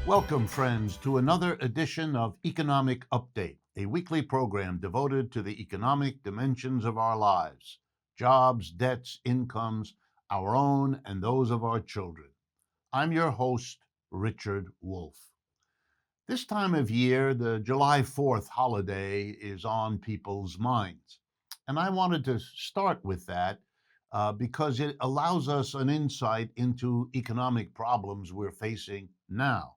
Welcome, friends, to another edition of Economic Update, a weekly program devoted to the economic dimensions of our lives: jobs, debts, incomes, our own and those of our children. I'm your host, Richard Wolff. This time of year, the July 4th holiday is on people's minds. And I wanted to start with that because it allows us an insight into economic problems we're facing now.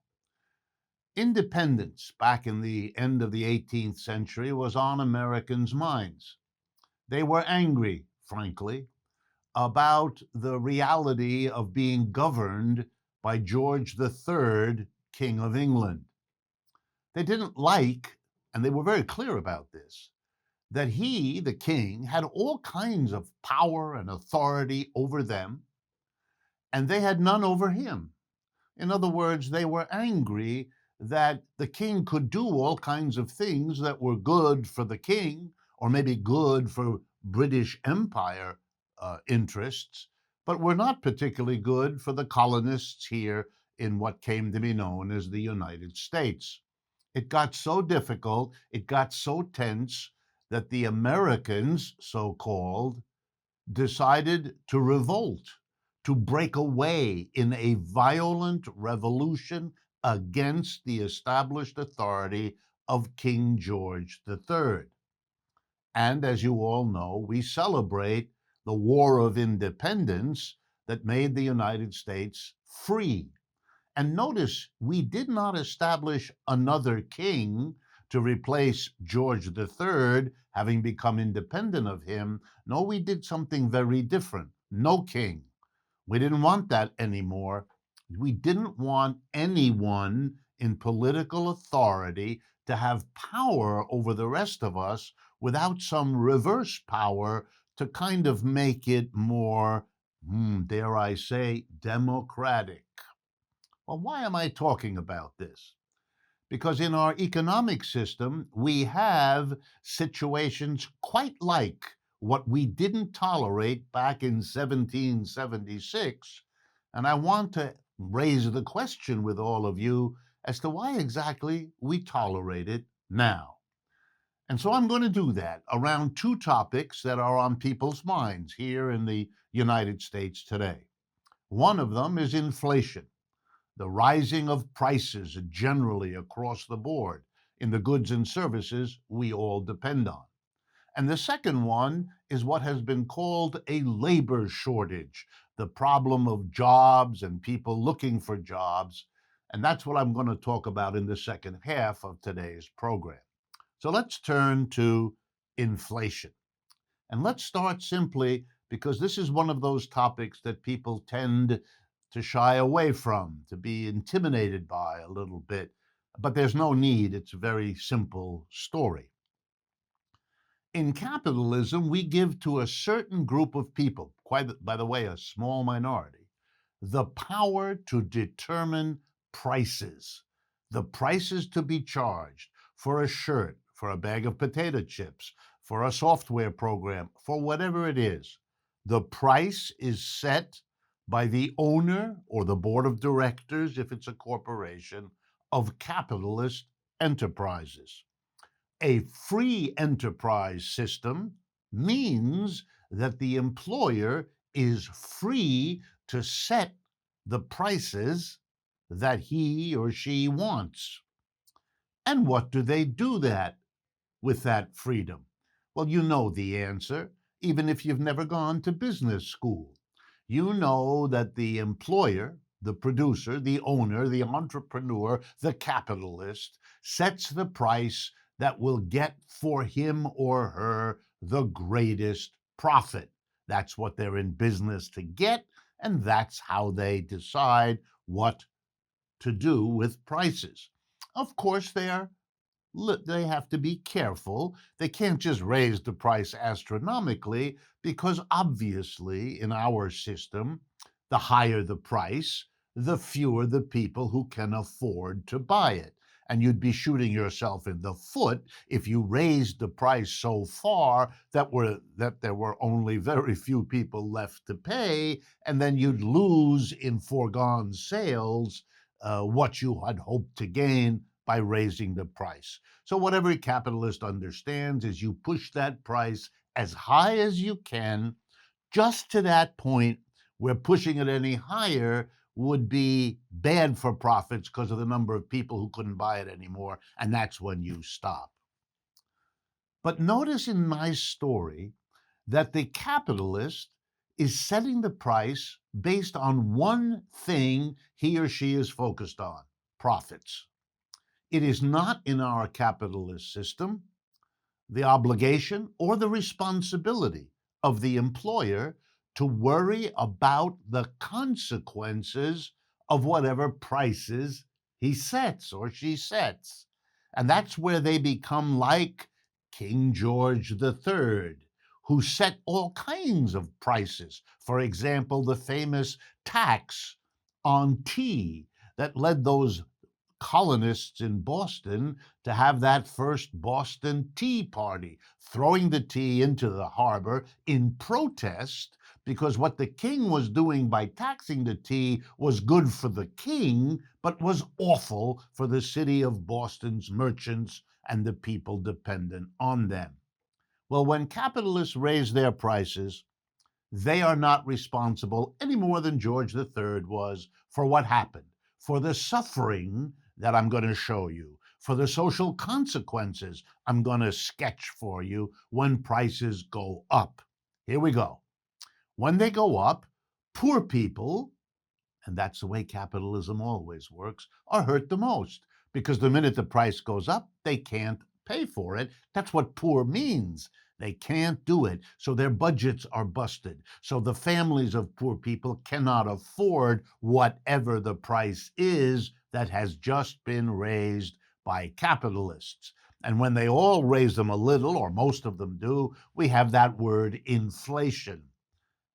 Independence back in the end of the 18th century was on Americans' minds. They were angry, frankly, about the reality of being governed by George III, King of England. They didn't like, and they were very clear about this, that he, the king, had all kinds of power and authority over them, and they had none over him. In other words, they were angry that the king could do all kinds of things that were good for the king, or maybe good for British Empire interests, but were not particularly good for the colonists here in what came to be known as the United States. It got so difficult, it got so tense that the Americans, so called, decided to revolt, to break away in a violent revolution against the established authority of King George III. And as you all know, we celebrate the War of Independence that made the United States free. And notice, we did not establish another king to replace George III, having become independent of him. No, we did something very different. No king. We didn't want that anymore. We didn't want anyone in political authority to have power over the rest of us without some reverse power to kind of make it more, dare I say, democratic. Well, why am I talking about this? Because in our economic system, we have situations quite like what we didn't tolerate back in 1776. And I want to raise the question with all of you as to why exactly we tolerate it now. And so I'm going to do that around two topics that are on people's minds here in the United States today. One of them is inflation, the rising of prices generally across the board in the goods and services we all depend on. And the second one is what has been called a labor shortage, the problem of jobs and people looking for jobs. And that's what I'm going to talk about in the second half of today's program. So let's turn to inflation. And let's start simply because this is one of those topics that people tend to shy away from, to be intimidated by a little bit. But there's no need. It's a very simple story. In capitalism, we give to a certain group of people, quite, by the way, a small minority, the power to determine prices, the prices to be charged for a shirt, for a bag of potato chips, for a software program, for whatever it is. The price is set by the owner or the board of directors, if it's a corporation, of capitalist enterprises. A free enterprise system means that the employer is free to set the prices that he or she wants. And what do they do with that freedom? Well, you know the answer, even if you've never gone to business school. You know that the employer, the producer, the owner, the entrepreneur, the capitalist sets the price that will get for him or her the greatest profit. That's what they're in business to get, and that's how they decide what to do with prices. Of course, they have to be careful. They can't just raise the price astronomically because obviously in our system, the higher the price, the fewer the people who can afford to buy it. And you'd be shooting yourself in the foot if you raised the price so far that there were only very few people left to pay, and then you'd lose in foregone sales what you had hoped to gain by raising the price. So, what every capitalist understands is you push that price as high as you can, just to that point where pushing it any higher would be bad for profits because of the number of people who couldn't buy it anymore. And that's when you stop. But notice in my story that the capitalist is setting the price based on one thing he or she is focused on: profits. It is not in our capitalist system the obligation or the responsibility of the employer to worry about the consequences of whatever prices he sets or she sets. And that's where they become like King George III, who set all kinds of prices. For example, the famous tax on tea that led those colonists in Boston to have that first Boston Tea Party, throwing the tea into the harbor in protest because what the king was doing by taxing the tea was good for the king, but was awful for the city of Boston's merchants and the people dependent on them. Well, when capitalists raise their prices, they are not responsible any more than George III was for what happened, for the suffering that I'm going to show you, for the social consequences I'm going to sketch for you when prices go up. Here we go. When they go up, poor people, and that's the way capitalism always works, are hurt the most because the minute the price goes up, they can't pay for it. That's what poor means. They can't do it. So their budgets are busted. So the families of poor people cannot afford whatever the price is that has just been raised by capitalists. And when they all raise them a little, or most of them do, we have that word inflation.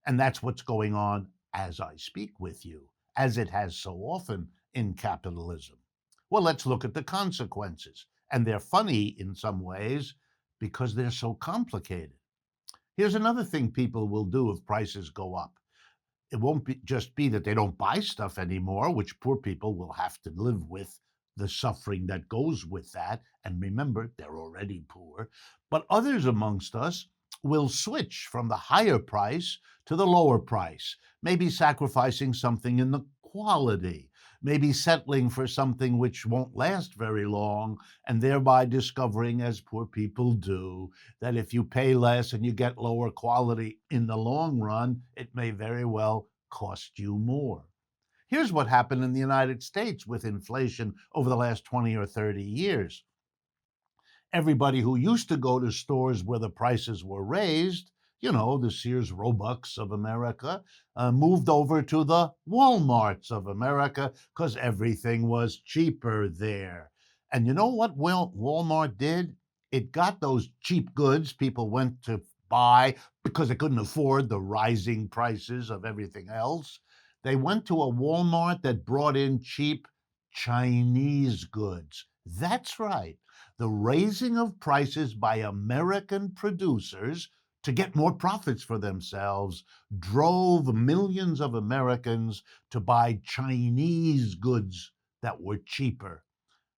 And that's what's going on as I speak with you, as it has so often in capitalism. Well, let's look at the consequences. And they're funny in some ways because they're so complicated. Here's another thing people will do if prices go up. It won't just be that they don't buy stuff anymore, which poor people will have to live with the suffering that goes with that. And remember, they're already poor. But others amongst us will switch from the higher price to the lower price, maybe sacrificing something in the quality, maybe settling for something which won't last very long, and thereby discovering, as poor people do, that if you pay less and you get lower quality in the long run, it may very well cost you more. Here's what happened in the United States with inflation over the last 20 or 30 years. Everybody who used to go to stores where the prices were raised, the Sears Roebucks of America, moved over to the Walmarts of America because everything was cheaper there. And you know what Walmart did? It got those cheap goods people went to buy because they couldn't afford the rising prices of everything else. They went to a Walmart that brought in cheap Chinese goods. That's right. The raising of prices by American producers to get more profits for themselves drove millions of Americans to buy Chinese goods that were cheaper.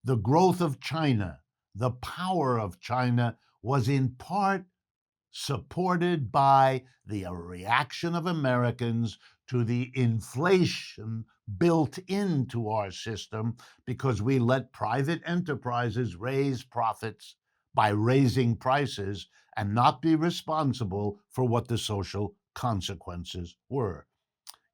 The growth of China, the power of China, was in part supported by the reaction of Americans to the inflation built into our system because we let private enterprises raise profits by raising prices and not be responsible for what the social consequences were.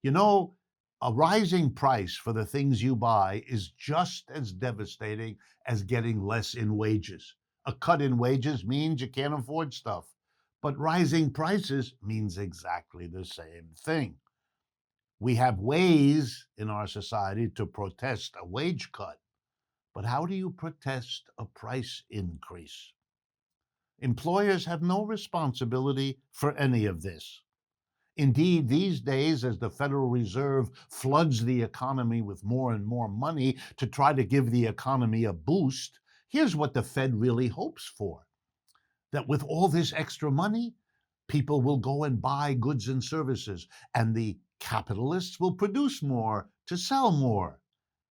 You know, a rising price for the things you buy is just as devastating as getting less in wages. A cut in wages means you can't afford stuff, but rising prices means exactly the same thing. We have ways in our society to protest a wage cut, but how do you protest a price increase? Employers have no responsibility for any of this. Indeed, these days, as the Federal Reserve floods the economy with more and more money to try to give the economy a boost, here's what the Fed really hopes for: that with all this extra money, people will go and buy goods and services, and the capitalists will produce more to sell more.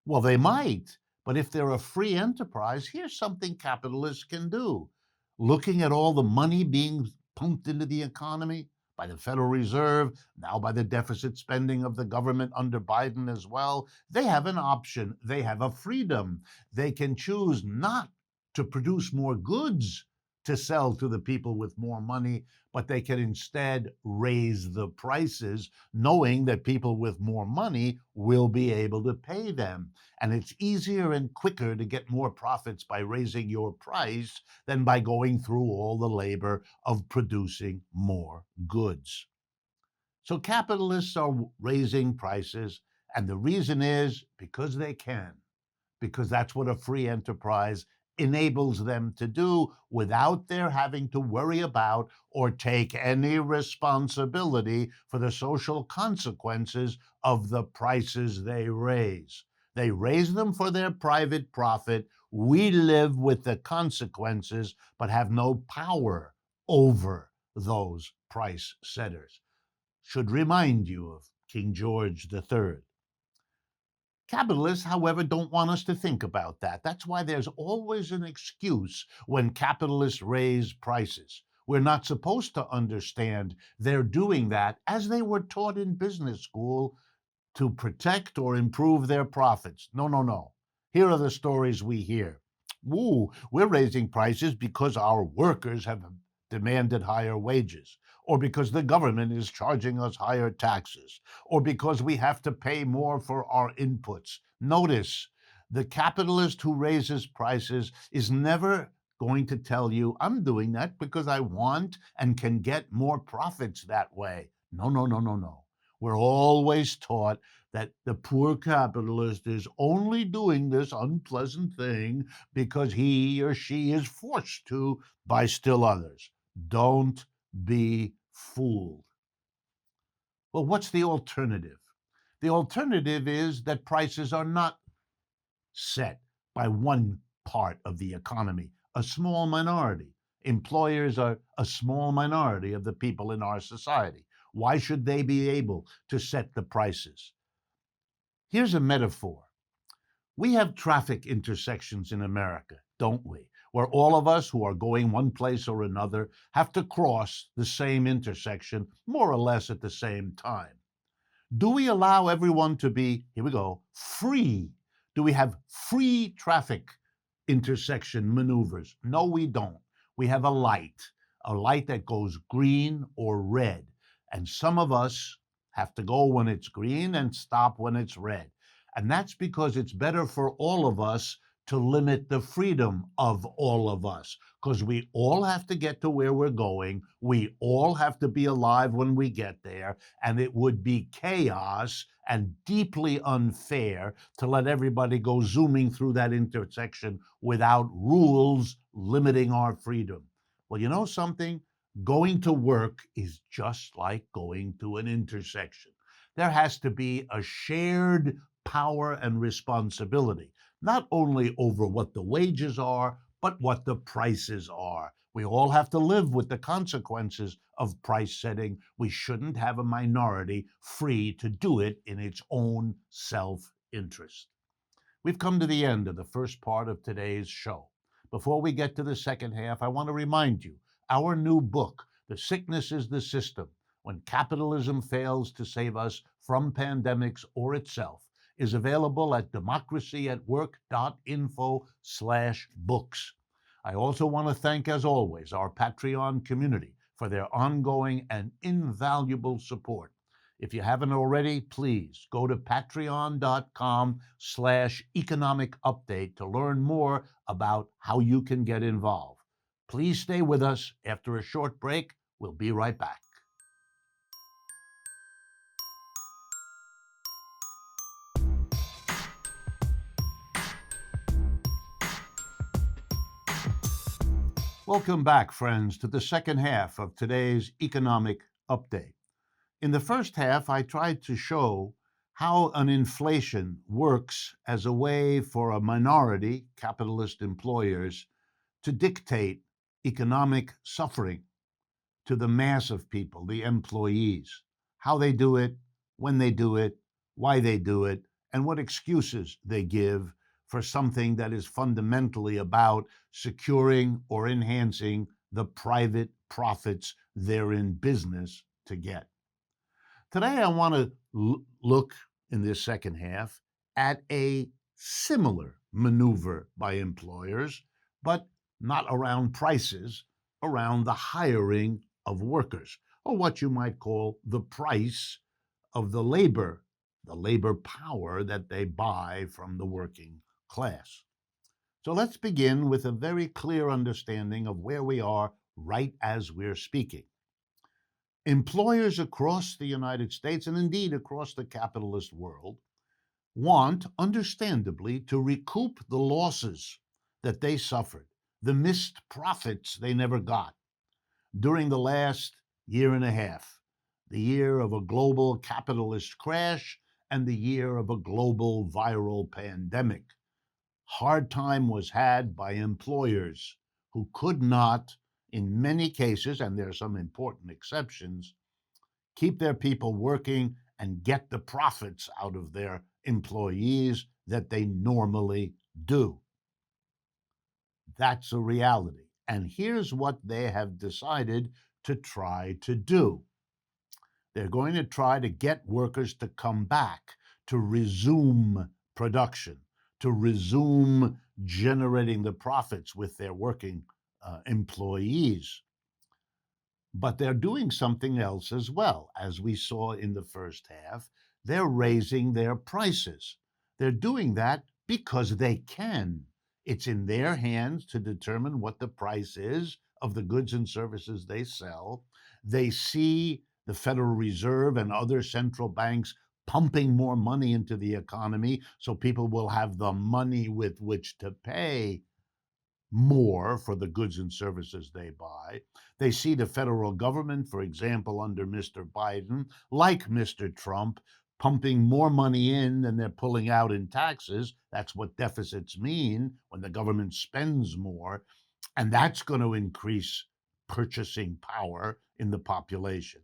Well, they might, but if they're a free enterprise, here's something capitalists can do. Looking at all the money being pumped into the economy by the Federal Reserve, now by the deficit spending of the government under Biden as well, they have an option. They have a freedom. They can choose not to produce more goods to sell to the people with more money, but they can instead raise the prices, knowing that people with more money will be able to pay them. And it's easier and quicker to get more profits by raising your price than by going through all the labor of producing more goods. So capitalists are raising prices, and the reason is because they can, because that's what a free enterprise enables them to do without their having to worry about or take any responsibility for the social consequences of the prices they raise. They raise them for their private profit. We live with the consequences, but have no power over those price setters. Should remind you of King George III. Capitalists, however, don't want us to think about that. That's why there's always an excuse when capitalists raise prices. We're not supposed to understand they're doing that as they were taught in business school to protect or improve their profits. No, no, no. Here are the stories we hear. Ooh, we're raising prices because our workers have demanded higher wages, or because the government is charging us higher taxes, or because we have to pay more for our inputs. Notice, the capitalist who raises prices is never going to tell you, I'm doing that because I want and can get more profits that way. No, no, no, no, no. We're always taught that the poor capitalist is only doing this unpleasant thing because he or she is forced to by still others. Don't be fooled. Well, what's the alternative? The alternative is that prices are not set by one part of the economy, a small minority. Employers are a small minority of the people in our society. Why should they be able to set the prices? Here's a metaphor. We have traffic intersections in America, don't we? Where all of us who are going one place or another have to cross the same intersection more or less at the same time. Do we allow everyone to be, here we go, free? Do we have free traffic intersection maneuvers? No, we don't. We have a light that goes green or red. And some of us have to go when it's green and stop when it's red. And that's because it's better for all of us to limit the freedom of all of us, because we all have to get to where we're going. We all have to be alive when we get there. And it would be chaos and deeply unfair to let everybody go zooming through that intersection without rules limiting our freedom. Well, you know something? Going to work is just like going to an intersection. There has to be a shared power and responsibility, not only over what the wages are, but what the prices are. We all have to live with the consequences of price setting. We shouldn't have a minority free to do it in its own self interest. We've come to the end of the first part of today's show. Before we get to the second half, I want to remind you our new book, The Sickness is the System: When Capitalism Fails to Save Us from Pandemics or Itself, is available at democracyatwork.info/books. I also want to thank, as always, our Patreon community for their ongoing and invaluable support. If you haven't already, please go to patreon.com/economic update to learn more about how you can get involved. Please stay with us. After a short break, we'll be right back. Welcome back, friends, to the second half of today's economic update. In the first half, I tried to show how an inflation works as a way for a minority, capitalist employers, to dictate economic suffering to the mass of people, the employees, how they do it, when they do it, why they do it, and what excuses they give for something that is fundamentally about securing or enhancing the private profits they're in business to get. Today, I want to look in this second half at a similar maneuver by employers, but not around prices, around the hiring of workers, or what you might call the price of the labor power that they buy from the working class. So let's begin with a very clear understanding of where we are right as we're speaking. Employers across the United States, and indeed across the capitalist world, want, understandably, to recoup the losses that they suffered, the missed profits they never got during the last year and a half, the year of a global capitalist crash and the year of a global viral pandemic. Hard time was had by employers who could not, in many cases, and there are some important exceptions, keep their people working and get the profits out of their employees that they normally do. That's a reality. And here's what they have decided to try to do. They're going to try to get workers to come back, to resume production, to resume generating the profits with their working employees. But they're doing something else as well. As we saw in the first half, they're raising their prices. They're doing that because they can. It's in their hands to determine what the price is of the goods and services they sell. They see the Federal Reserve and other central banks pumping more money into the economy so people will have the money with which to pay more for the goods and services they buy. They see the federal government, for example, under Mr. Biden, like Mr. Trump, pumping more money in than they're pulling out in taxes. That's what deficits mean when the government spends more. And that's going to increase purchasing power in the population.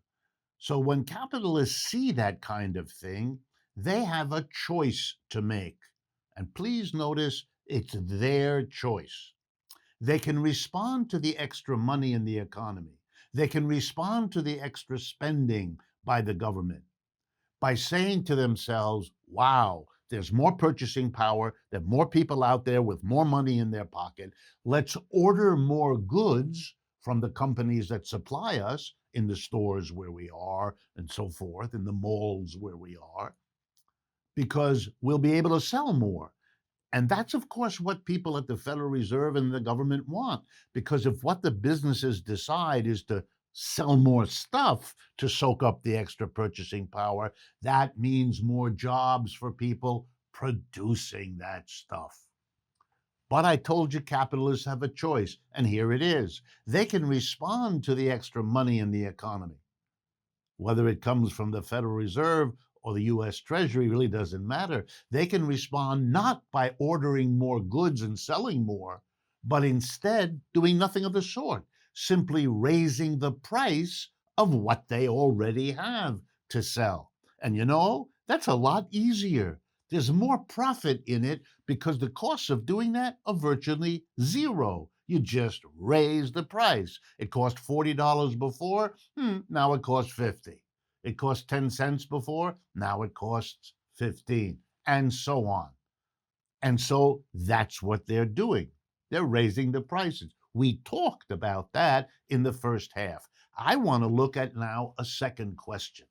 So when capitalists see that kind of thing, they have a choice to make. And please notice it's their choice. They can respond to the extra money in the economy. They can respond to the extra spending by the government by saying to themselves, wow, there's more purchasing power. There are more people out there with more money in their pocket. Let's order more goods from the companies that supply us in the stores where we are and so forth, in the malls where we are, because we'll be able to sell more. And that's, of course, what people at the Federal Reserve and the government want. Because if what the businesses decide is to sell more stuff to soak up the extra purchasing power, that means more jobs for people producing that stuff. But I told you capitalists have a choice, and here it is. They can respond to the extra money in the economy. Whether it comes from the Federal Reserve or the US Treasury really doesn't matter. They can respond not by ordering more goods and selling more, but instead doing nothing of the sort, simply raising the price of what they already have to sell. And that's a lot easier. There's more profit in it because the costs of doing that are virtually zero. You just raise the price. It cost $40 before, now it costs 50. It cost 10 cents before, now it costs 15, and so on. And so that's what they're doing. They're raising the prices. We talked about that in the first half. I want to look at now a second question.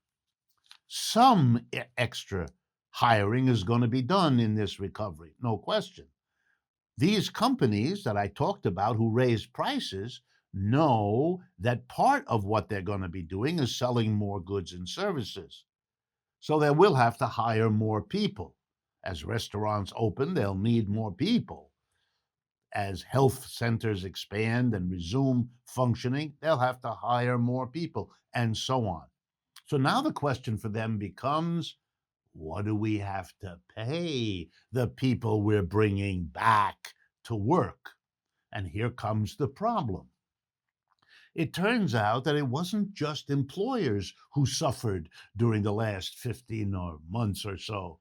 Some extra hiring is going to be done in this recovery, no question. These companies that I talked about who raise prices know that part of what they're going to be doing is selling more goods and services. So they will have to hire more people. As restaurants open, they'll need more people. As health centers expand and resume functioning, they'll have to hire more people, and so on. So now the question for them becomes, what do we have to pay the people we're bringing back to work? And here comes the problem. It turns out that it wasn't just employers who suffered during the last 15 months or so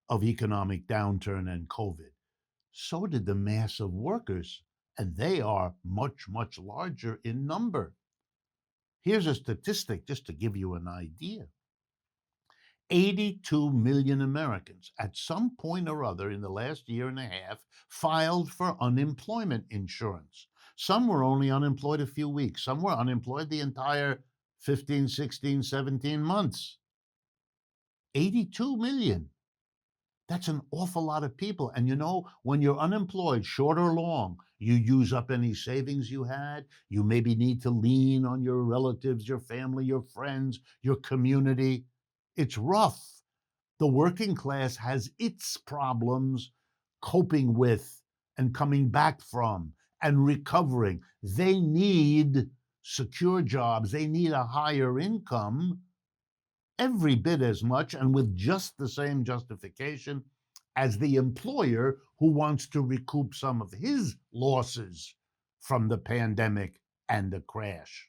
of economic downturn and COVID. So did the mass of workers, and they are much, much larger in number. Here's a statistic just to give you an idea. 82 million Americans at some point or other in the last year and a half filed for unemployment insurance. Some were only unemployed a few weeks, some were unemployed the entire 15, 16, 17 months. 82 million. That's an awful lot of people. And when you're unemployed, short or long, you use up any savings you had. You maybe need to lean on your relatives, your family, your friends, your community. It's rough. The working class has its problems coping with and coming back from and recovering. They need secure jobs, they need a higher income every bit as much and with just the same justification as the employer who wants to recoup some of his losses from the pandemic and the crash.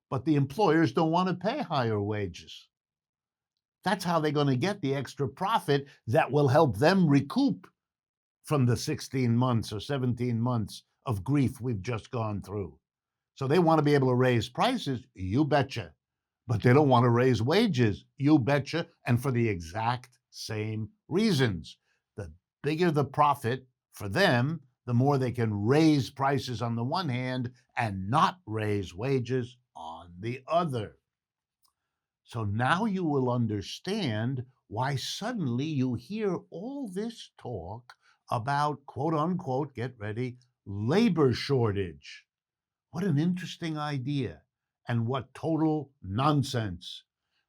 But the employers don't want to pay higher wages. That's how they're going to get the extra profit that will help them recoup from the 16 months or 17 months of grief we've just gone through. So they want to be able to raise prices, you betcha. But they don't want to raise wages, you betcha, and for the exact same reasons. The bigger the profit for them, the more they can raise prices on the one hand and not raise wages on the other. So now you will understand why suddenly you hear all this talk about, quote unquote, get ready, labor shortage. What an interesting idea, and what total nonsense.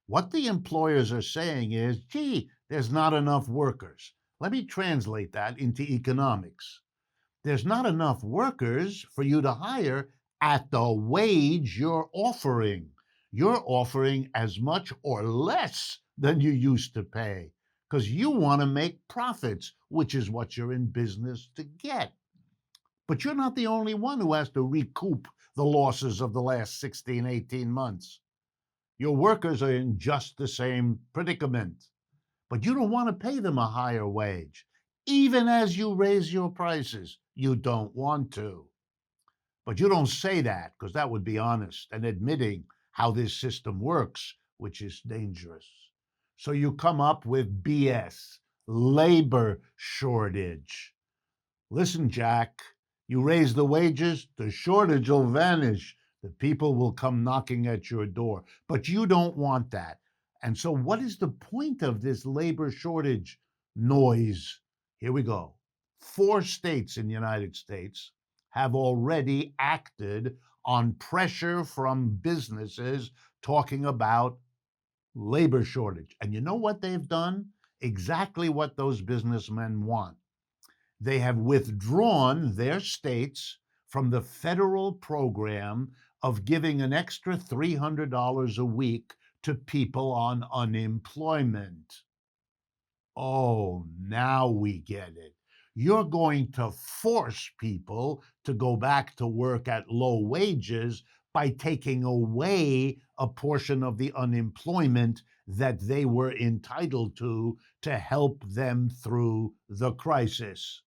What the employers are saying is, gee, there's not enough workers. Let me translate that into economics. There's not enough workers for you to hire at the wage you're offering. You're offering as much or less than you used to pay because you want to make profits, which is what you're in business to get. But you're not the only one who has to recoup the losses of the last 16, 18 months. Your workers are in just the same predicament, but you don't want to pay them a higher wage. Even as you raise your prices, you don't want to. But you don't say that because that would be honest and admitting how this system works, which is dangerous. So you come up with BS, labor shortage. Listen, Jack, you raise the wages, the shortage will vanish. The people will come knocking at your door. But you don't want that. And so, what is the point of this labor shortage noise? Here we go. 4 states in the United States have already acted on pressure from businesses talking about labor shortage. And you know what they've done? Exactly what those businessmen want. They have withdrawn their states from the federal program of giving an extra $300 a week to people on unemployment. Oh, now we get it. You're going to force people to go back to work at low wages by taking away a portion of the unemployment that they were entitled to help them through the crisis.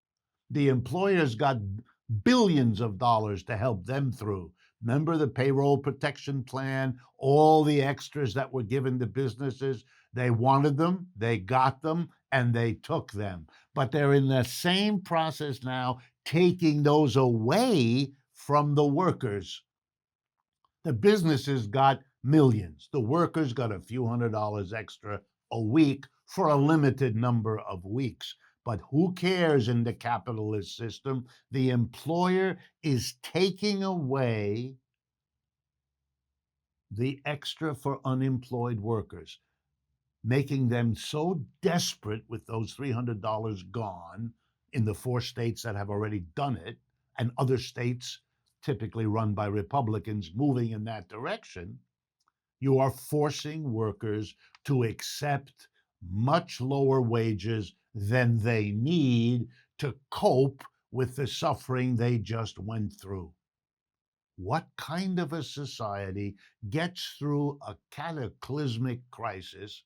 The employers got billions of dollars to help them through. Remember the payroll protection plan, all the extras that were given to businesses? They wanted them, they got them, and they took them. But they're in the same process now, taking those away from the workers. The businesses got millions. The workers got a few $100s extra a week for a limited number of weeks. But who cares in the capitalist system? The employer is taking away the extra for unemployed workers, making them so desperate with those $300 gone in the 4 states that have already done it, and other states typically run by Republicans moving in that direction. You are forcing workers to accept much lower wages than they need to cope with the suffering they just went through. What kind of a society gets through a cataclysmic crisis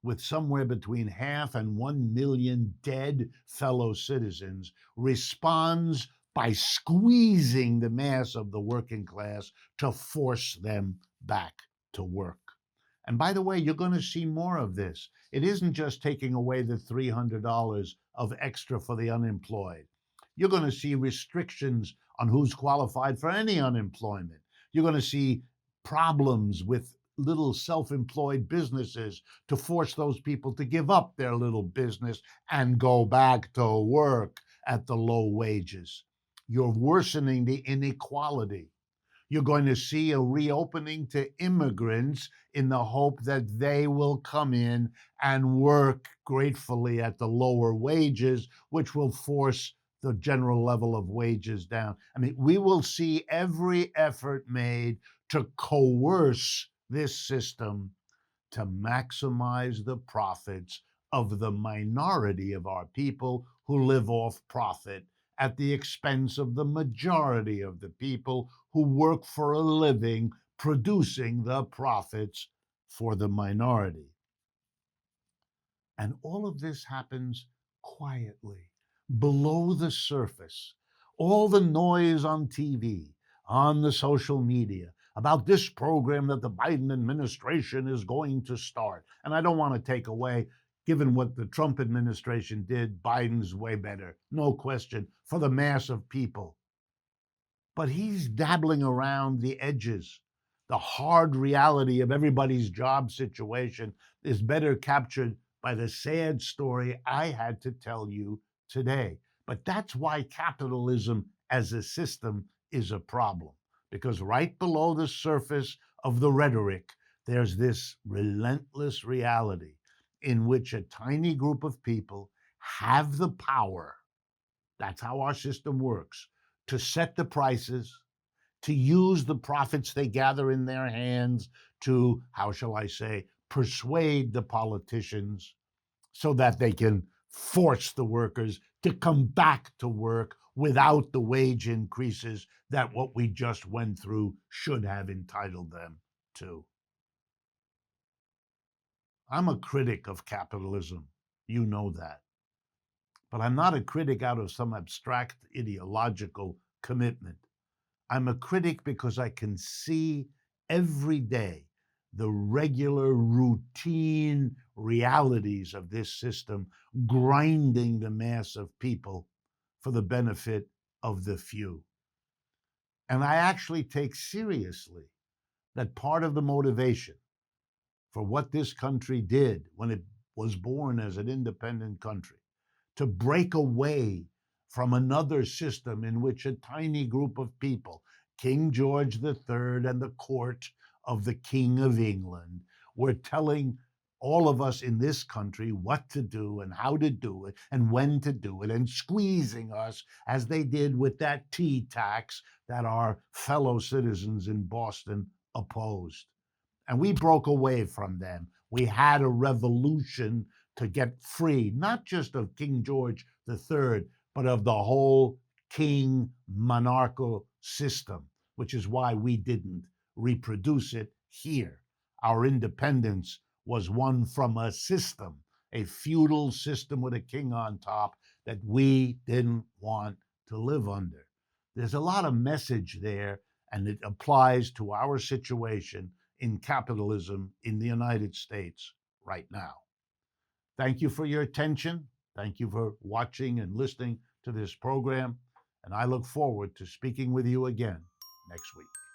with somewhere between 500,000 and 1 million dead fellow citizens, responds by squeezing the mass of the working class to force them back to work. And by the way, you're going to see more of this. It isn't just taking away the $300 of extra for the unemployed. You're going to see restrictions on who's qualified for any unemployment. You're going to see problems with little self-employed businesses to force those people to give up their little business and go back to work at the low wages. You're worsening the inequality. You're going to see a reopening to immigrants in the hope that they will come in and work gratefully at the lower wages, which will force the general level of wages down. I mean, we will see every effort made to coerce this system to maximize the profits of the minority of our people who live off profit at the expense of the majority of the people who work for a living producing the profits for the minority. And all of this happens quietly, below the surface. All the noise on TV, on the social media, about this program that the Biden administration is going to start. And I don't want to take away, given what the Trump administration did, Biden's way better, no question, for the mass of people. But he's dabbling around the edges. The hard reality of everybody's job situation is better captured by the sad story I had to tell you today. But that's why capitalism as a system is a problem, because right below the surface of the rhetoric, there's this relentless reality in which a tiny group of people have the power. That's how our system works, to set the prices, to use the profits they gather in their hands to, how shall I say, persuade the politicians so that they can force the workers to come back to work without the wage increases that what we just went through should have entitled them to. I'm a critic of capitalism. You know that. But I'm not a critic out of some abstract ideological commitment. I'm a critic because I can see every day the regular routine realities of this system grinding the mass of people for the benefit of the few. And I actually take seriously that part of the motivation for what this country did when it was born as an independent country, to break away from another system in which a tiny group of people, King George III and the court of the King of England, were telling all of us in this country what to do and how to do it and when to do it, and squeezing us as they did with that tea tax that our fellow citizens in Boston opposed. And we broke away from them. We had a revolution to get free, not just of King George III, but of the whole king monarchical system, which is why we didn't reproduce it here. Our independence was won from a system, a feudal system with a king on top that we didn't want to live under. There's a lot of message there, and it applies to our situation in capitalism in the United States right now. Thank you for your attention. Thank you for watching and listening to this program. And I look forward to speaking with you again next week.